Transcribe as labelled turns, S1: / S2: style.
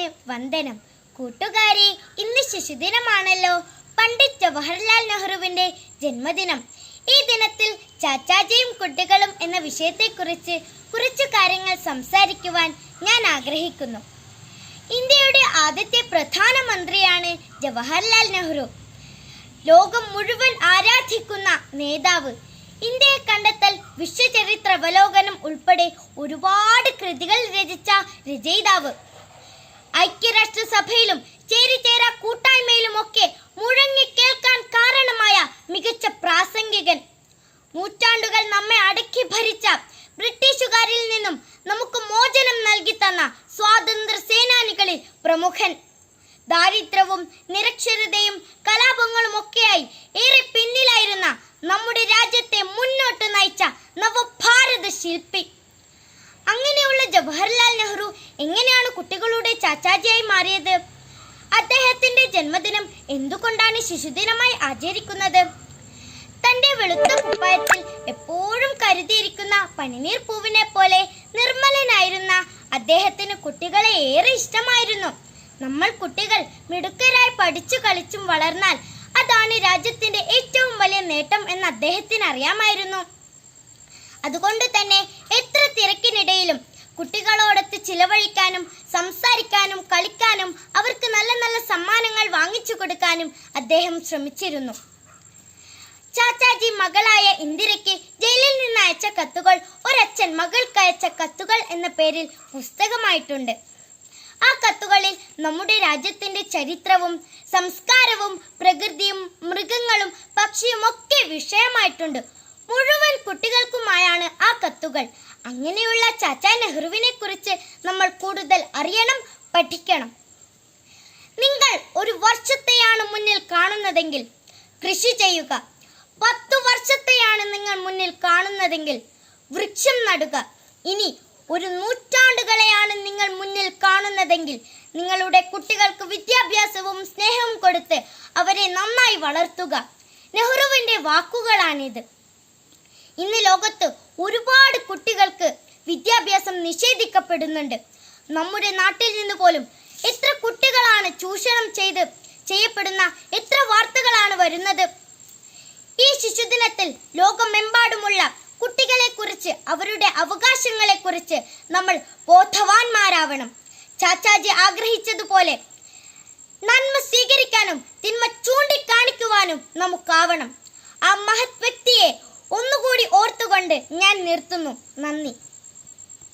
S1: ശിശുദിനത്തിന് വന്ദനം. കൂട്ടുകാരെ, ഇന്ന് ശിശുദിനമാണല്ലോ. പണ്ഡിറ്റ് ജവഹർലാൽ നെഹ്റുവിന്റെ ജന്മദിനം. ഈ ദിനത്തിൽ ചാച്ചാജിയും കുട്ടികളും എന്ന വിഷയത്തെക്കുറിച്ച് കുറച്ചു കാര്യങ്ങൾ സംസാരിക്കുവാൻ ഞാൻ ആഗ്രഹിക്കുന്നു. ഇന്ത്യയുടെ ആദ്യത്തെ പ്രധാനമന്ത്രിയാണ് ജവഹർലാൽ നെഹ്റു. ലോകം മുഴുവൻ ആരാധിക്കുന്ന നേതാവ്. ഇന്ത്യയെ കണ്ടെത്തൽ, വിശ്വചരിത്ര അവലോകനം ഉൾപ്പെടെ ഒരുപാട് കൃതികൾ രചിച്ച രചയിതാവ്. ഐക്യരാഷ്ട്രസഭയിലും ചേരിചേരാ കൂട്ടായ്മയിലുമൊക്കെ മുഴങ്ങി കേൾക്കാൻ കാരണമായ മികച്ച പ്രാസംഗികൻ. നൂറ്റാണ്ടുകൾ നമ്മെ അടക്കി ഭരിച്ച ബ്രിട്ടീഷുകാരിൽ നിന്നും നമുക്ക് മോചനം നൽകി തന്ന സ്വാതന്ത്ര്യ സേനാനികളിൽ പ്രമുഖൻ. ദാരിദ്ര്യവും നിരക്ഷരതയും കലാപങ്ങളുമൊക്കെയായി ഏറെ പിന്നിലായിരുന്ന നമ്മുടെ രാജ്യത്തെ മുന്നോട്ട് നയിച്ച നവഭാരത ശില്പി. അങ്ങനെയുള്ള ജവഹർലാൽ നെഹ്റു എങ്ങനെയാണ് കുട്ടികളുടെ ചാച്ചാജിയായി മാറിയത്? അദ്ദേഹത്തിന്റെ ജന്മദിനം എന്തുകൊണ്ടാണ് ശിശുദിനമായി ആചരിക്കുന്നത്? തന്റെ വെളുത്ത കുപ്പായത്തിൽ എപ്പോഴും കരുതിയിരിക്കുന്ന പനിനീർ പൂവിനെ പോലെ നിർമ്മലനായിരുന്ന അദ്ദേഹത്തിന് കുട്ടികളെ ഏറെ ഇഷ്ടമായിരുന്നു. നമ്മൾ കുട്ടികൾ മിടുക്കരായി പഠിച്ചു കളിച്ചും വളർന്നാൽ അതാണ് രാജ്യത്തിന്റെ ഏറ്റവും വലിയ നേട്ടം എന്ന് അദ്ദേഹത്തിന് അറിയാമായിരുന്നു. അതുകൊണ്ട് തന്നെ എത്ര തിരക്കിനിടയിലും കുട്ടികളോടൊത്ത് ചിലവഴിക്കാനും സംസാരിക്കാനും കളിക്കാനും അവർക്ക് നല്ല നല്ല സമ്മാനങ്ങൾ വാങ്ങിച്ചു കൊടുക്കാനും അദ്ദേഹം ശ്രമിച്ചിരുന്നു. ചാച്ചാജി മകളായ ഇന്ദിരയ്ക്ക് ജയിലിൽ നിന്ന് അയച്ച കത്തുകൾ ഒരച്ഛൻ മകൾക്ക് അയച്ച കത്തുകൾ എന്ന പേരിൽ പുസ്തകമായിട്ടുണ്ട്. ആ കത്തുകളിൽ നമ്മുടെ രാജ്യത്തിന്റെ ചരിത്രവും സംസ്കാരവും പ്രകൃതിയും മൃഗങ്ങളും പക്ഷിയും ഒക്കെ വിഷയമായിട്ടുണ്ട്. മുഴുവൻ കുട്ടികൾക്കുമായാണ് ആ കത്തുകൾ. അങ്ങനെയുള്ള ചാച്ചാ നെഹ്റുവിനെ കുറിച്ച് നമ്മൾ കൂടുതൽ അറിയണം, പഠിക്കണം. നിങ്ങൾ ഒരു വർഷത്തെയാണ് മുന്നിൽ കാണുന്നതെങ്കിൽ കൃഷി ചെയ്യുക. 10 വർഷത്തെയാണ് നിങ്ങൾ മുന്നിൽ കാണുന്നതെങ്കിൽ വൃക്ഷം നടുക. ഇനി 1 നൂറ്റാണ്ടുകളെയാണ് നിങ്ങൾ മുന്നിൽ കാണുന്നതെങ്കിൽ നിങ്ങളുടെ കുട്ടികൾക്ക് വിദ്യാഭ്യാസവും സ്നേഹവും കൊടുത്ത് അവരെ നന്നായി വളർത്തുക. നെഹ്റുവിന്റെ വാക്കുകളാണിത്. ഇന്ന് ലോകത്ത് ഒരുപാട് കുട്ടികൾക്ക് വിദ്യാഭ്യാസം നിഷേധിക്കപ്പെടുന്നുണ്ട്. നമ്മുടെ നാട്ടിൽ നിന്ന് പോലും എത്ര കുട്ടികളാണ് ചൂഷണം ചെയ്യപ്പെടുന്ന എത്ര വാർത്തകളാണ് വരുന്നത്. ഈ ശിശുദിനത്തിൽ ലോകമെമ്പാടുമുള്ള കുട്ടികളെ കുറിച്ച്, അവരുടെ അവകാശങ്ങളെ കുറിച്ച് നമ്മൾ ബോധവാന്മാരാവണം. ചാച്ചാജി ആഗ്രഹിച്ചതുപോലെ നന്മ സ്വീകരിക്കാനും തിന്മ ചൂണ്ടിക്കാണിക്കുവാനും നമുക്കാവണം. ആ മഹത് വ്യക്തിയെ ഒന്നുകൂടി ഓർത്തുകൊണ്ട് ഞാൻ നിർത്തുന്നു. നന്ദി.